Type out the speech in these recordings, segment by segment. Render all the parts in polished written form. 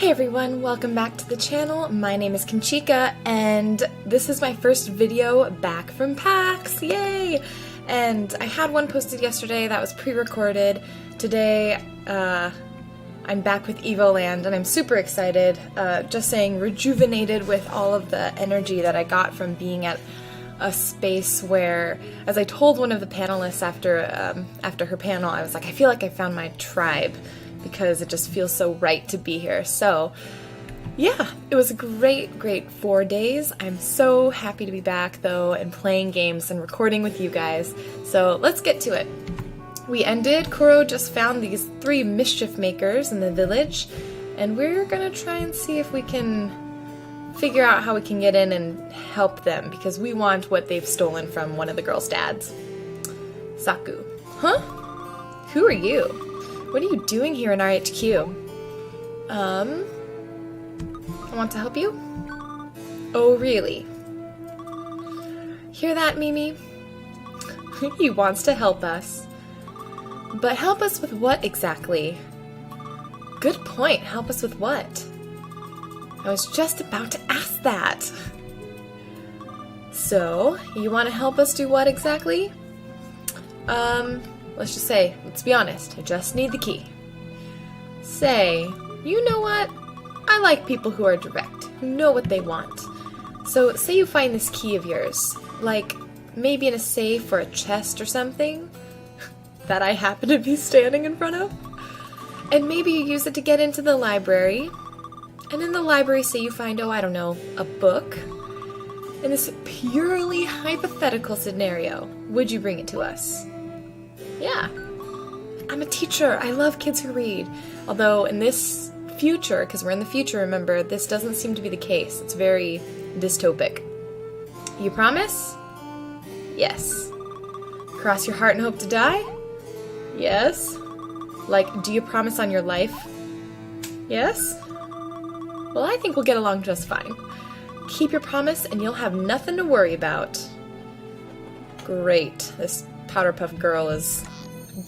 Hey everyone, welcome back to the channel. My name is Kimchica, and this is my first video back from PAX, yay! And I had one posted yesterday that was pre-recorded. Today, I'm back with Evoland, and I'm super excited, just saying rejuvenated with all of the energy that I got from being at a space where, as I told one of the panelists after her panel, I was like, I feel like I found my tribe, because it just feels so right to be here. So yeah, it was a great 4 days. I'm so happy to be back though and playing games and recording with you guys. So let's get to it. We ended, Kuro just found these 3 mischief makers in the village, and we're gonna try and see if we can figure out how we can get in and help them, because we want what they've stolen from one of the girls' dads. Saku. Huh? Who are you? What are you doing here in our HQ? I want to help you? Oh, really? Hear that, Mimi? He wants to help us. But help us with what exactly? Good point. Help us with what? I was just about to ask that. So, you want to help us do what exactly? Let's just say, let's be honest, I just need the key. Say, you know what? I like people who are direct, who know what they want. So say you find this key of yours, like maybe in a safe or a chest or something, that I happen to be standing in front of, and maybe you use it to get into the library, and in the library say you find, oh, I don't know, a book. In this purely hypothetical scenario, would you bring it to us? Yeah. I'm a teacher. I love kids who read. Although in this future, because we're in the future, remember, this doesn't seem to be the case. It's very dystopic. You promise? Yes. Cross your heart and hope to die? Yes. Like, do you promise on your life? Yes. Well, I think we'll get along just fine. Keep your promise and you'll have nothing to worry about. Great. This Powder Puff Girl is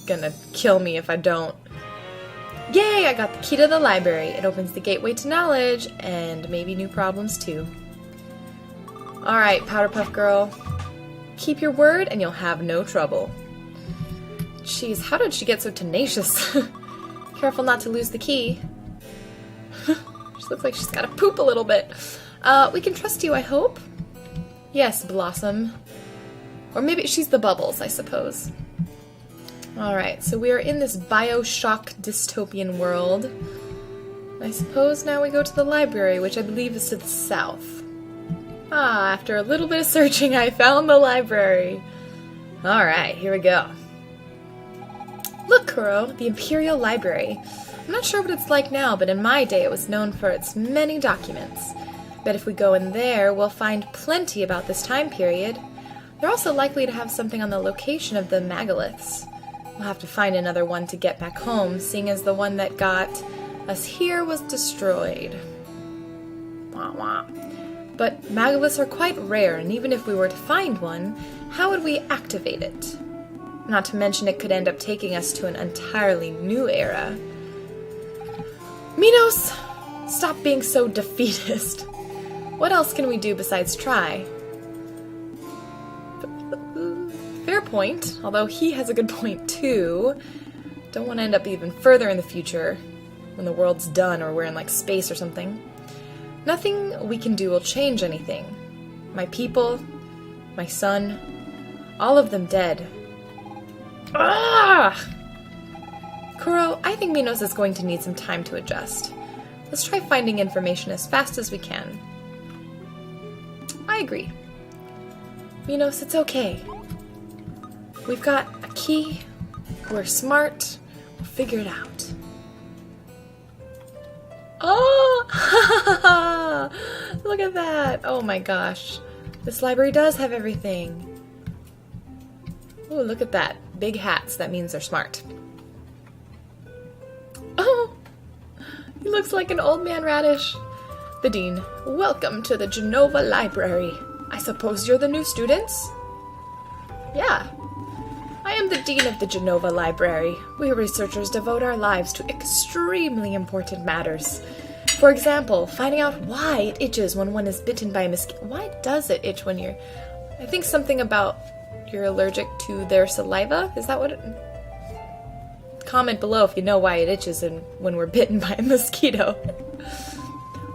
gonna kill me if I don't. Yay! I got the key to the library. It opens the gateway to knowledge and maybe new problems too. Alright, Powder Puff Girl. Keep your word and you'll have no trouble. Jeez, how did she get so tenacious? Careful not to lose the key. She looks like she's gotta poop a little bit. We can trust you, I hope? Yes, Blossom. Or maybe she's the bubbles, I suppose. Alright, so we are in this Bioshock dystopian world. I suppose now we go to the library, which I believe is to the south. Ah, after a little bit of searching, I found the library. Alright, here we go. Look, Kuro, the Imperial Library. I'm not sure what it's like now, but in my day it was known for its many documents. Bet if we go in there, we'll find plenty about this time period. They're also likely to have something on the location of the megaliths. We'll have to find another one to get back home, seeing as the one that got us here was destroyed. Wah wah. But megaliths are quite rare, and even if we were to find one, how would we activate it? Not to mention it could end up taking us to an entirely new era. Minos! Stop being so defeatist. What else can we do besides try? Fair point, although he has a good point too. Don't want to end up even further in the future, when the world's done or we're in like space or something. Nothing we can do will change anything. My people, my son, all of them dead. Ah! Kuro, I think Minos is going to need some time to adjust. Let's try finding information as fast as we can. I agree. Minos, it's okay. We've got a key, we're smart, we'll figure it out. Oh! Look at that! Oh my gosh. This library does have everything. Oh, look at that. Big hats, that means they're smart. Oh! He looks like an old man radish. The Dean, welcome to the Genova Library. I suppose you're the new students? Yeah. I am the Dean of the Genova Library. We researchers devote our lives to extremely important matters. For example, finding out why it itches when one is bitten by a mosquito. Why does it itch when you're... I think something about you're allergic to their saliva? Is that what it... Comment below if you know why it itches when we're bitten by a mosquito.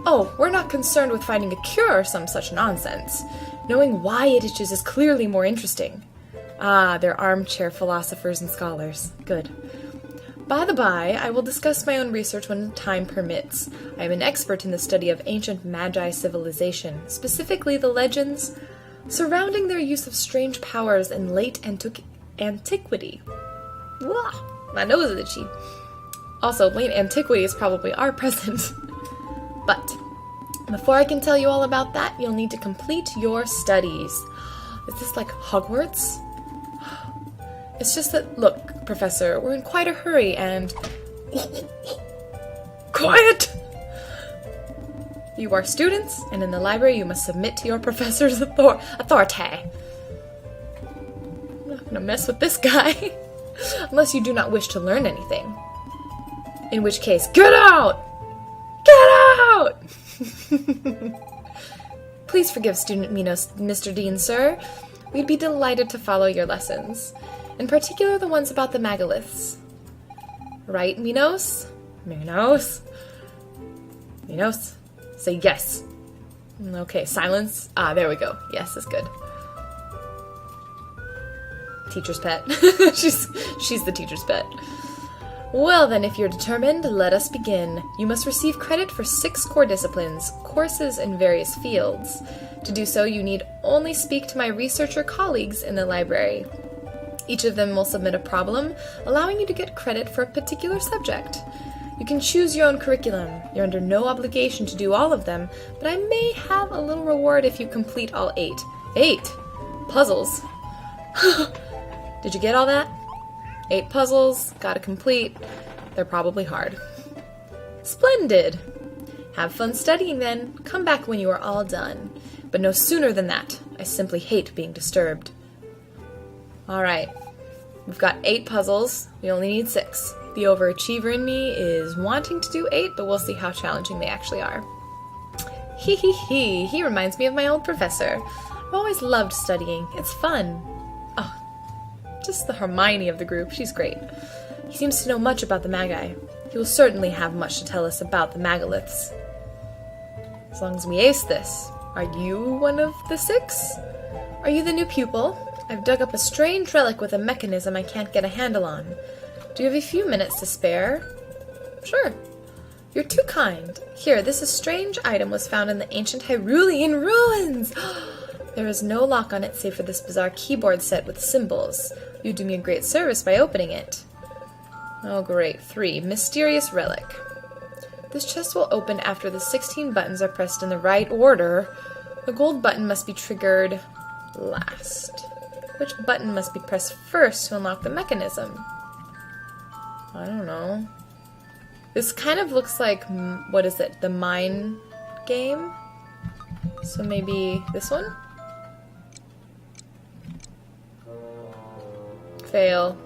Oh, we're not concerned with finding a cure or some such nonsense. Knowing why it itches is clearly more interesting. Ah, they're armchair philosophers and scholars. Good. By the by, I will discuss my own research when time permits. I am an expert in the study of ancient Magi civilization, specifically the legends surrounding their use of strange powers in late antiquity. Blah, my nose is itchy. Also, late antiquity is probably our present. But before I can tell you all about that, you'll need to complete your studies. Is this like Hogwarts? It's just that, look, Professor, we're in quite a hurry and... Quiet! You are students, and in the library you must submit to your professor's authority. I'm not gonna mess with this guy. Unless you do not wish to learn anything. In which case, get out! Get out! Please forgive student Minos, Mr. Dean, sir. We'd be delighted to follow your lessons. In particular, the ones about the megaliths. Right, Minos? Minos? Minos? Say yes. Okay, silence. Ah, there we go. Yes is good. Teacher's pet. She's the teacher's pet. Well then, if you're determined, let us begin. You must receive credit for 6 core disciplines, courses in various fields. To do so, you need only speak to my researcher colleagues in the library. Each of them will submit a problem, allowing you to get credit for a particular subject. You can choose your own curriculum. You're under no obligation to do all of them, but I may have a little reward if you complete all 8. 8? Puzzles. Did you get all that? 8 puzzles, gotta complete. They're probably hard. Splendid! Have fun studying then. Come back when you are all done. But no sooner than that. I simply hate being disturbed. Alright. We've got 8 puzzles. We only need 6. The overachiever in me is wanting to do 8, but we'll see how challenging they actually are. He reminds me of my old professor. I've always loved studying. It's fun. Just the Hermione of the group. She's great. He seems to know much about the Magi. He will certainly have much to tell us about the megaliths. As long as we ace this. Are you one of the 6? Are you the new pupil? I've dug up a strange relic with a mechanism I can't get a handle on. Do you have a few minutes to spare? Sure. You're too kind. Here, this strange item was found in the ancient Hyrulean ruins! There is no lock on it save for this bizarre keyboard set with symbols. You do me a great service by opening it. Oh great. 3. Mysterious Relic. This chest will open after the 16 buttons are pressed in the right order. The gold button must be triggered last. Which button must be pressed first to unlock the mechanism? I don't know. This kind of looks like, what is it, the mine game? So maybe this one? Fail.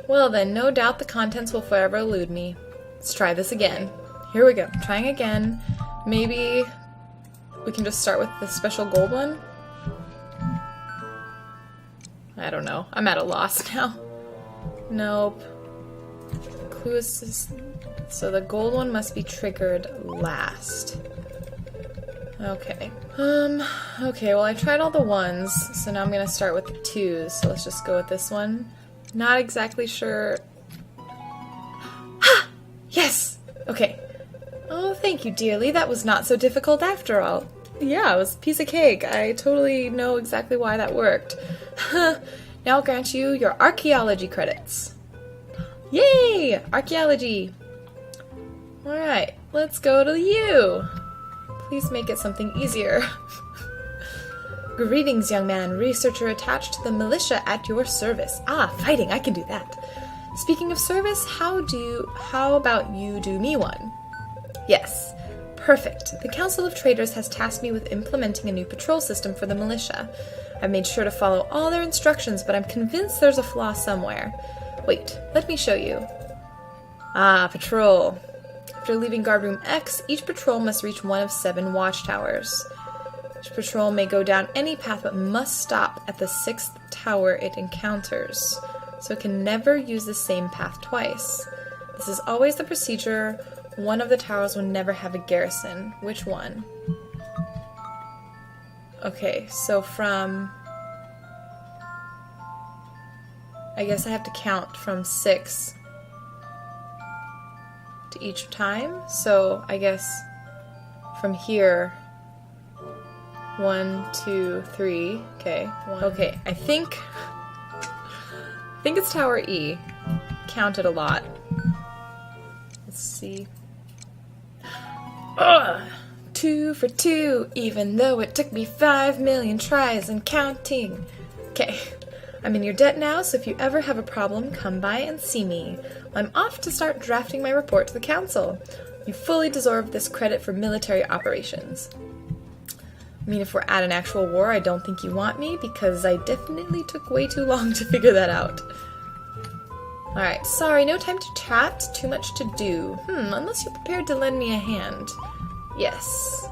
Well then, no doubt the contents will forever elude me. Let's try this again. Here we go. Trying again. Maybe we can just start with the special gold one? I don't know. I'm at a loss now. Nope. Clue is... So the gold one must be triggered last. Okay. Okay, well I tried all the ones, so now I'm gonna start with the 2s, so let's just go with this one. Not exactly sure... Ha! Yes! Okay. Oh, thank you, dearly. That was not so difficult after all. Yeah, it was a piece of cake. I totally know exactly why that worked. Now I'll grant you your archaeology credits. Yay! Archaeology! Alright, let's go to you! Please make it something easier. Greetings, young man. Researcher attached to the militia at your service. Ah, fighting. I can do that. Speaking of service, how about you do me one? Yes. Perfect. The Council of Traders has tasked me with implementing a new patrol system for the militia. I've made sure to follow all their instructions, but I'm convinced there's a flaw somewhere. Wait, let me show you. Ah, patrol. After leaving guard room X, each patrol must reach one of 7 watchtowers. Each patrol may go down any path but must stop at the 6th tower it encounters, so it can never use the same path twice. This is always the procedure. One of the towers will never have a garrison. Which one? Okay, so from... I guess I have to count from 6 to each time. So I guess from here, 1, 2, 3. Okay, okay. I think it's Tower E. Counted a lot. Let's see. Ugh. 2 for 2, even though it took me 5 million tries and counting. Okay. I'm in your debt now, so if you ever have a problem, come by and see me. I'm off to start drafting my report to the council. You fully deserve this credit for military operations. I mean, if we're at an actual war, I don't think you want me, because I definitely took way too long to figure that out. Alright, sorry, no time to chat, too much to do. Unless you're prepared to lend me a hand. Yes.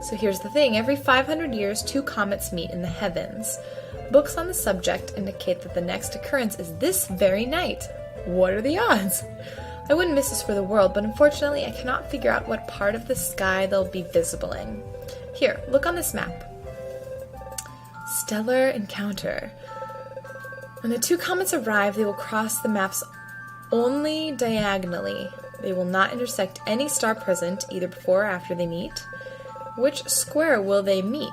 So here's the thing, every 500 years, 2 comets meet in the heavens. Books on the subject indicate that the next occurrence is this very night. What are the odds? I wouldn't miss this for the world, but unfortunately I cannot figure out what part of the sky they'll be visible in. Here, look on this map. Stellar encounter. When the 2 comets arrive, they will cross the maps only diagonally. They will not intersect any star present, either before or after they meet. Which square will they meet?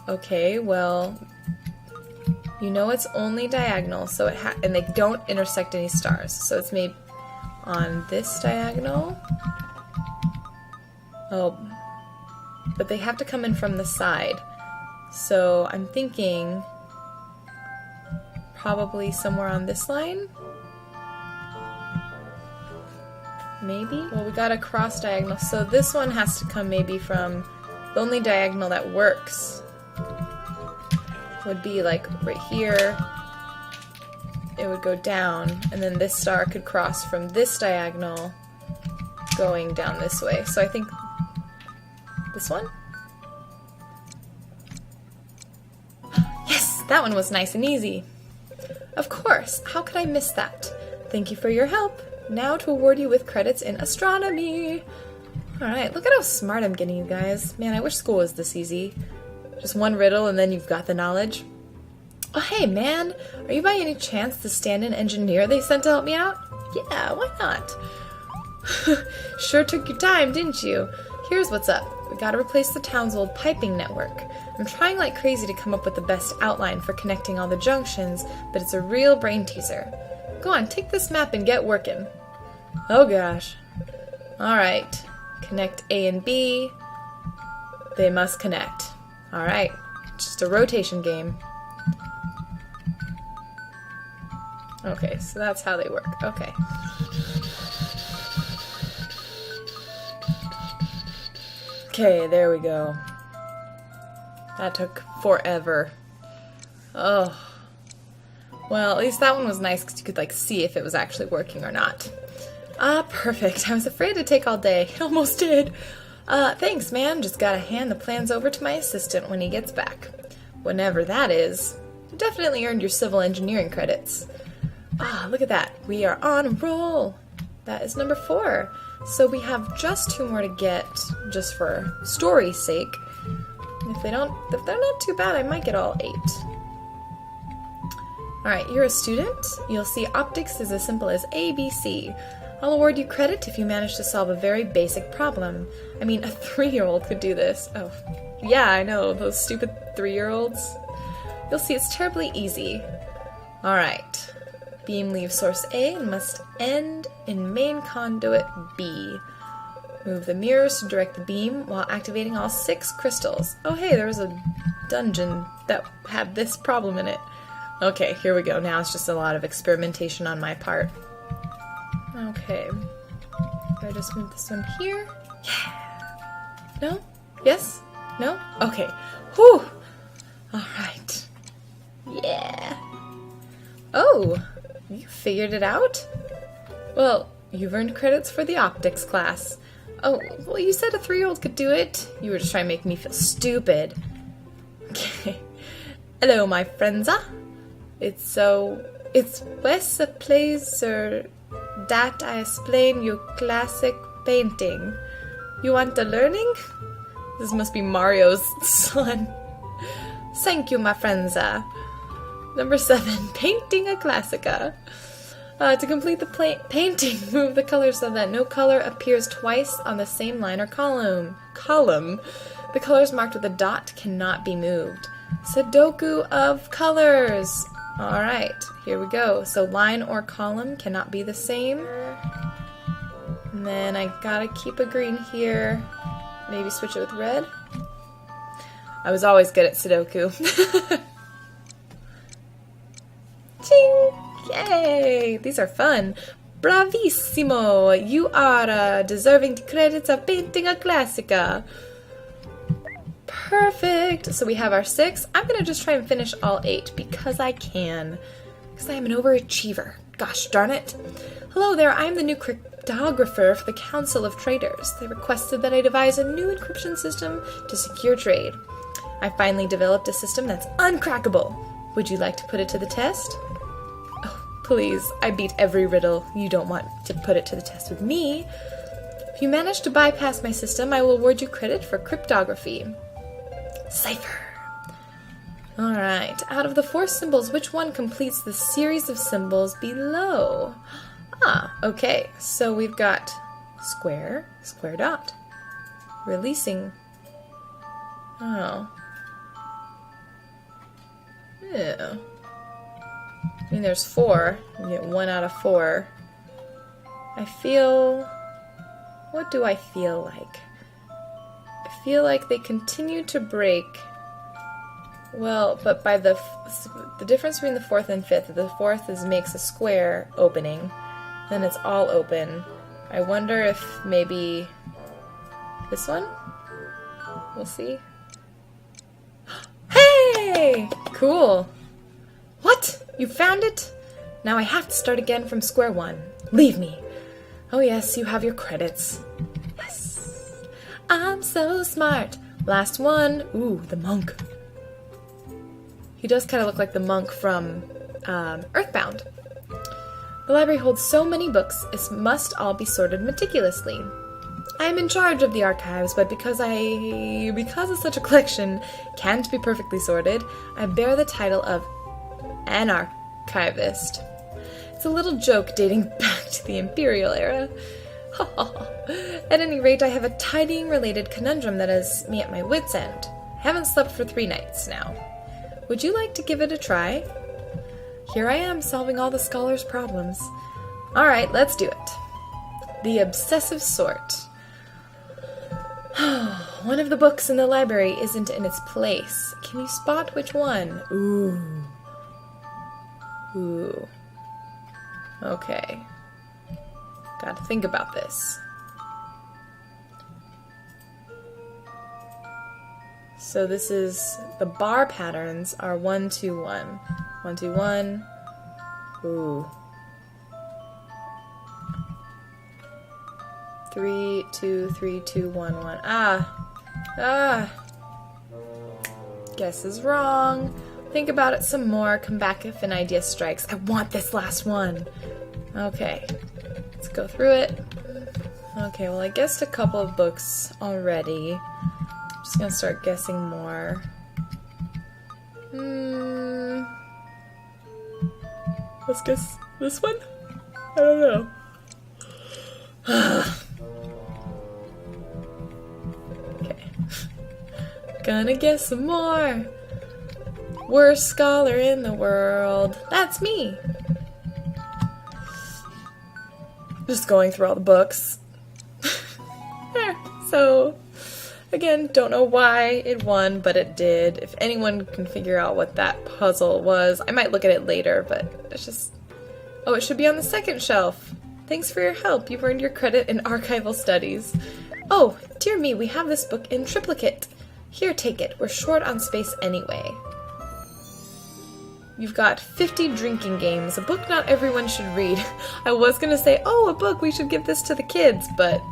Okay, well, you know it's only diagonal, so and they don't intersect any stars. So it's made on this diagonal. Oh, but they have to come in from the side. So I'm thinking probably somewhere on this line. Maybe? Well, we got a cross diagonal, so this one has to come maybe from the only diagonal that works. Would be like right here. It would go down, and then this star could cross from this diagonal going down this way. So I think this one? Yes! That one was nice and easy. Of course! How could I miss that? Thank you for your help. Now to award you with credits in astronomy. Alright, look at how smart I'm getting, you guys. Man, I wish school was this easy. Just one riddle and then you've got the knowledge. Oh, hey, man! Are you by any chance the stand-in engineer they sent to help me out? Yeah, why not? Sure took your time, didn't you? Here's what's up. We gotta replace the town's old piping network. I'm trying like crazy to come up with the best outline for connecting all the junctions, but it's a real brain teaser. Go on, take this map and get working. Oh gosh. Alright. Connect A and B. They must connect. Alright. Just a rotation game. Okay, so that's how they work. Okay. Okay, there we go. That took forever. Oh. Well, at least that one was nice because you could, like, see if it was actually working or not. Ah, perfect. I was afraid to take all day. Almost did. Thanks, man. Just gotta hand the plans over to my assistant when he gets back. Whenever that is. You definitely earned your civil engineering credits. Ah, look at that. We are on a roll. That is number 4. So we have just 2 more to get, just for story's sake. If they're not too bad, I might get all 8. Alright, you're a student. You'll see optics is as simple as ABC. I'll award you credit if you manage to solve a very basic problem. I mean, a 3-year-old could do this. Oh, yeah, I know, those stupid 3-year-olds. You'll see it's terribly easy. Alright. Beam leaves source A and must end in main conduit B. Move the mirrors to direct the beam while activating all 6 crystals. Oh hey, there was a dungeon that had this problem in it. Okay, here we go. Now it's just a lot of experimentation on my part. Okay. I just move this one here. Yeah. No? Yes? No? Okay. Whew! Alright. Yeah. Oh! You figured it out? Well, You've earned credits for the optics class. Oh, well, you said a 3-year-old could do it. You were just trying to make me feel stupid. Okay. Hello, my friends. It's Wes a pleasure that I explain you classic painting. You want the learning? This must be Mario's son. Thank you, my friends. Number 7, painting a Classica. To complete the painting, move the color so that no color appears twice on the same line or column. The colors marked with a dot cannot be moved. Sudoku of colors. Alright, here we go. So line or column cannot be the same. And then I gotta keep a green here. Maybe switch it with red. I was always good at Sudoku. Ching! Yay! These are fun. Bravissimo! You are deserving the credits of painting a Classica. Perfect! So we have our 6. I'm gonna just try and finish all 8 because I can. Because I am an overachiever. Gosh darn it. Hello there, I'm the new Cryptographer for the Council of Traders. They requested that I devise a new encryption system to secure trade. I finally developed a system that's uncrackable. Would you like to put it to the test? Oh, please, I beat every riddle. You don't want to put it to the test with me. If you manage to bypass my system, I will award you credit for cryptography. Cipher. Alright, out of the 4 symbols, which one completes the series of symbols below? Okay, so we've got square, square dot. Releasing. Oh. Yeah. I mean, there's 4. You get 1 out of 4. I feel... What do I feel like? I feel like they continue to break. Well, but by the difference between the 4th and 5th, the 4th makes a square opening, then it's all open. I wonder if maybe this one? We'll see. Hey! Cool. What? You found it? Now I have to start again from square one. Leave me. Oh yes, you have your credits. Yes. I'm so smart. Last one. Ooh, the monk. He does kind of look like the monk from Earthbound. The library holds so many books, it must all be sorted meticulously. I am in charge of the archives, but because such a collection can't be perfectly sorted, I bear the title of an Archivist. It's a little joke dating back to the Imperial era. At any rate, I have a tidying-related conundrum that has me at my wit's end. I haven't slept for 3 nights now. Would you like to give it a try? Here I am, solving all the scholars' problems. Alright, let's do it. The obsessive sort. One of the books in the library isn't in its place. Can you spot which one? Ooh. Ooh. Okay. Gotta think about this. So this is, the bar patterns are 1, 2, 1. 1, 2, 1. Ooh. 3, 2, 3, 2, 1, 1. Guess is wrong. Think about it some more. Come back if an idea strikes. I want this last one. Okay. Let's go through it. Okay, well I guessed a couple of books already. I'm just gonna start guessing more. Let's guess this one? I don't know. Okay. Gonna guess some more. Worst scholar in the world. That's me. Just going through all the books. So, again, don't know why it won, but it did. If anyone can figure out what that puzzle was, I might look at it later, but it's just... Oh, it should be on the second shelf. Thanks for your help. You've earned your credit in archival studies. Oh, dear me, we have this book in triplicate. Here, take it. We're short on space anyway. You've got 50 drinking games, a book not everyone should read. I was gonna say, oh, a book, we should give this to the kids, but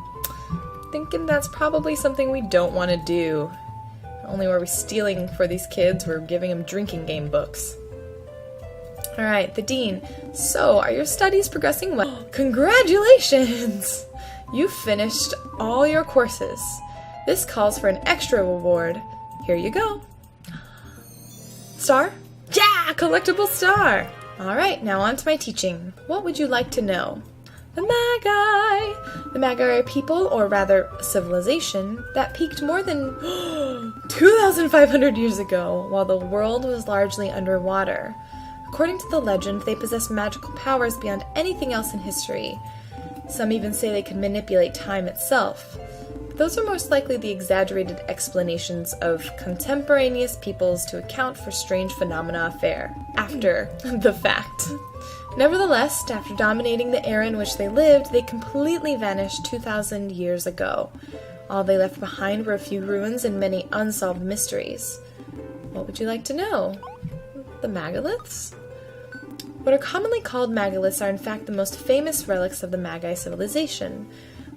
thinking that's probably something we don't want to do. Not only were we stealing for these kids, we're giving them drinking game books. Alright, the Dean. So, are your studies progressing well? Congratulations! You finished all your courses. This calls for an extra reward. Here you go. Star? Yeah! Collectible star! Alright, now on to my teaching. What would you like to know? The Magi! The Magi are people, or rather, civilization, that peaked more than 2,500 years ago, while the world was largely underwater. According to the legend, they possess magical powers beyond anything else in history. Some even say they can manipulate time itself. But those are most likely the exaggerated explanations of contemporaneous peoples to account for strange phenomena after the fact. Nevertheless, after dominating the era in which they lived, they completely vanished 2,000 years ago. All they left behind were a few ruins and many unsolved mysteries. What would you like to know? The megaliths? What are commonly called megaliths are in fact the most famous relics of the Magi civilization.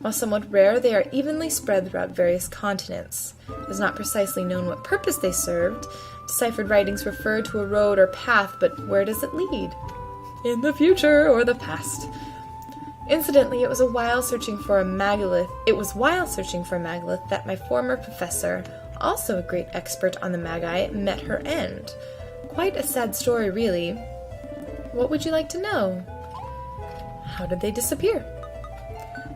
While somewhat rare, they are evenly spread throughout various continents. It is not precisely known what purpose they served. Deciphered writings refer to a road or path, but where does it lead? In the future or the past. Incidentally, it was while searching for a megalith that my former professor, also a great expert on the Magi, met her end. Quite a sad story, really. What would you like to know? How did they disappear?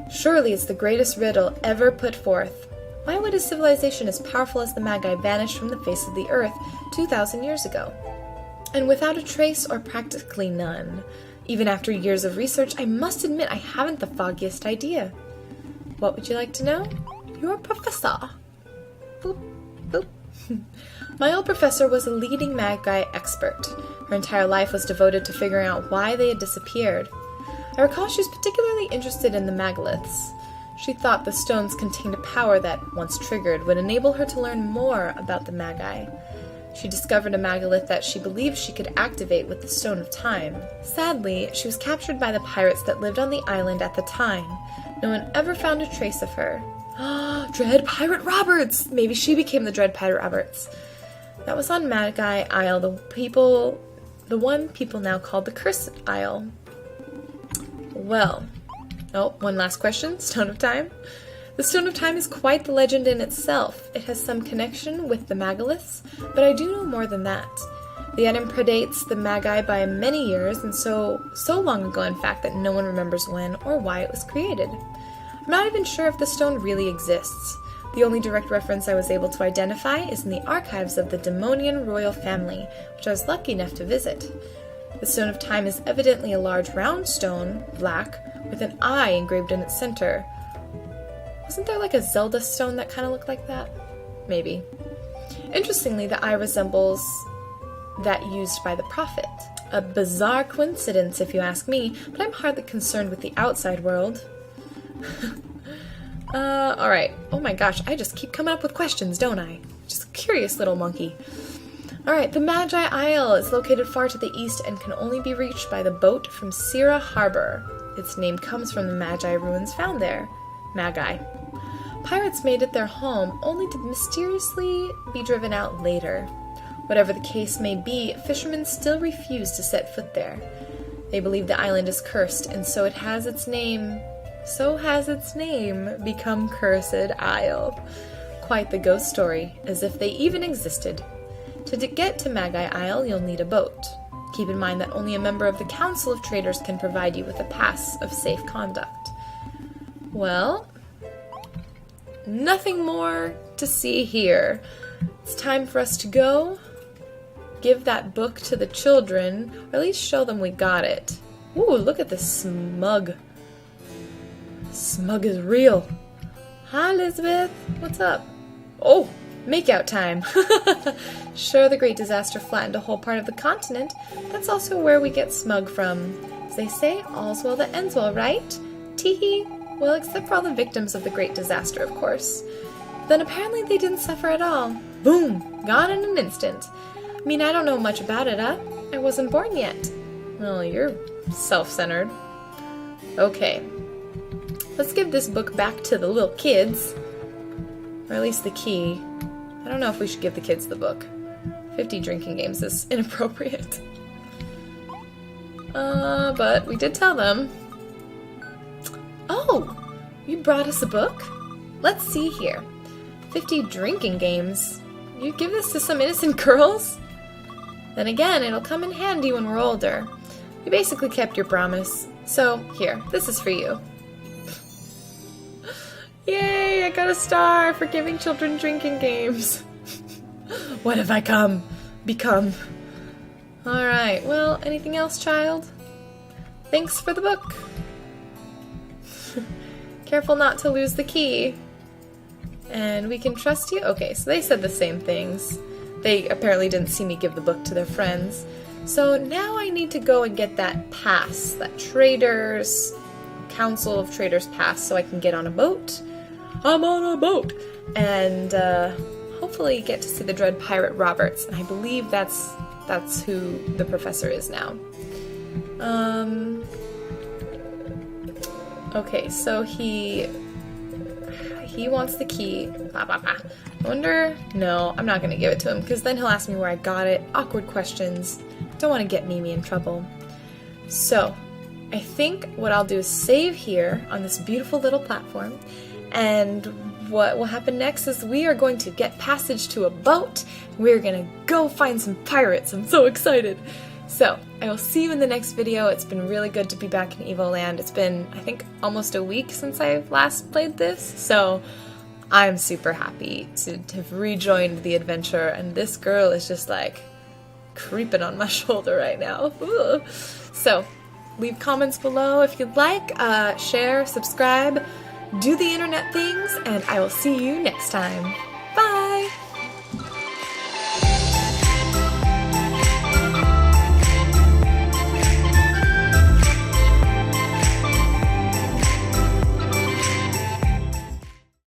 Surely it's the greatest riddle ever put forth. Why would a civilization as powerful as the Magi vanish from the face of the earth 2,000 years ago? And without a trace or practically none. Even after years of research, I must admit I haven't the foggiest idea. What would you like to know? Your professor. Boop, boop. My old professor was a leading Magi expert. Her entire life was devoted to figuring out why they had disappeared. I recall she was particularly interested in the megaliths. She thought the stones contained a power that, once triggered, would enable her to learn more about the Magi. She discovered a megalith that she believed she could activate with the Stone of Time. Sadly, she was captured by the pirates that lived on the island at the time. No one ever found a trace of her. Dread Pirate Roberts! Maybe she became the Dread Pirate Roberts. That was on Magi Isle, the one people now call the Cursed Isle. Well, one last question. Stone of Time? The Stone of Time is quite the legend in itself. It has some connection with the megaliths, but I do know more than that. The item predates the Magi by many years, and so long ago, in fact, that no one remembers when or why it was created. I'm not even sure if the stone really exists. The only direct reference I was able to identify is in the archives of the Demonian royal family, which I was lucky enough to visit. The Stone of Time is evidently a large round stone, black, with an eye engraved in its center. Wasn't there like a Zelda stone that kind of looked like that? Maybe. Interestingly, the eye resembles that used by the prophet. A bizarre coincidence, if you ask me, but I'm hardly concerned with the outside world. Alright. Oh my gosh, I just keep coming up with questions, don't I? Just a curious little monkey. Alright, the Magi Isle is located far to the east and can only be reached by the boat from Sira Harbor. Its name comes from the Magi ruins found there. Magi. Pirates made it their home, only to mysteriously be driven out later. Whatever the case may be, fishermen still refuse to set foot there. They believe the island is cursed, and so has its name become Cursed Isle. Quite the ghost story, as if they even existed. To get to Magi Isle, you'll need a boat. Keep in mind that only a member of the Council of Traders can provide you with a pass of safe conduct. Well, nothing more to see here. It's time for us to go. Give that book to the children, or at least show them we got it. Ooh, look at this smug. Smug is real. Hi, Lizbeth. What's up? Oh, makeout time. Sure, the Great Disaster flattened a whole part of the continent. That's also where we get smug from. As they say, all's well that ends well, right? Teehee. Well, except for all the victims of the Great Disaster, of course. Then apparently they didn't suffer at all. Boom! Gone in an instant. I mean, I don't know much about it, I wasn't born yet. Well, you're self-centered. Okay. Let's give this book back to the little kids. Or at least the key. I don't know if we should give the kids the book. 50 drinking games is inappropriate. But we did tell them. Oh! You brought us a book? Let's see here. 50 drinking games? You give this to some innocent girls? Then again, it'll come in handy when we're older. You basically kept your promise. So, here, this is for you. Yay, I got a star for giving children drinking games. What have I become? Alright, well, anything else, child? Thanks for the book. Careful not to lose the key. And we can trust you? Okay, so they said the same things. They apparently didn't see me give the book to their friends. So now I need to go and get that pass, that Council of Traders pass, so I can get on a boat. I'm on a boat! And hopefully get to see the Dread Pirate Roberts. And I believe that's who the professor is now. Okay, so he wants the key. I wonder... No, I'm not going to give it to him, because then he'll ask me where I got it. Awkward questions. Don't want to get Mimi in trouble. So, I think what I'll do is save here on this beautiful little platform, and what will happen next is we are going to get passage to a boat. We're going to go find some pirates. I'm so excited. So, I will see you in the next video. It's been really good to be back in Evoland. It's been, I think, almost a week since I last played this, so I'm super happy to have rejoined the adventure, and this girl is just like creeping on my shoulder right now. Ugh. So, leave comments below if you'd like, share, subscribe, do the internet things, and I will see you next time. Bye!